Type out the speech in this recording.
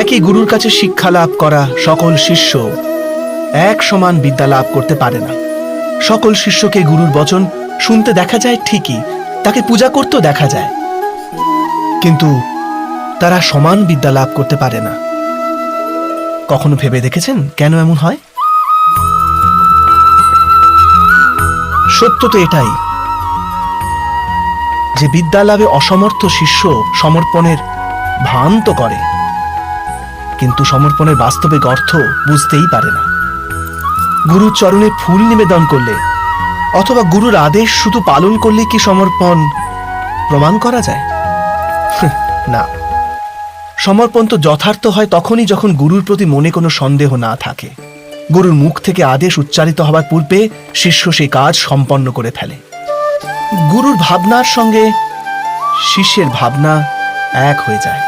একই গুরুর কাছে শিক্ষা লাভ করা সকল শিষ্য এক সমান বিদ্যা লাভ করতে পারে না। সকল শিষ্যকে গুরুর বচন শুনতে দেখা যায় ঠিকই, তাকে পূজা করতেও দেখা যায়, কিন্তু তারা সমান বিদ্যা লাভ করতে পারে না। কখনো ভেবে দেখেছেন কেন এমন হয়? সত্য তো এটাই যে বিদ্যা লাভে অসমর্থ শিষ্য সমর্পণের ভান তো করে, কিন্তু সমর্পণের বাস্তবিক অর্থ বুঝতেই পারে না। গুরুর চরণে ফুল নিবেদন করলে অথবা গুরুর আদেশ শুধু পালন করলে কি সমর্পণ প্রমাণ করা যায়? না, সমর্পণ তো যথার্থ হয় তখনই যখন গুরুর প্রতি মনে কোনো সন্দেহ না থাকে। গুরুর মুখ থেকে আদেশ উচ্চারিত হবার পূর্বে শিষ্য সেই কাজ সম্পন্ন করে ফেলে। গুরুর ভাবনার সঙ্গে শিষ্যের ভাবনা এক হয়ে যায়।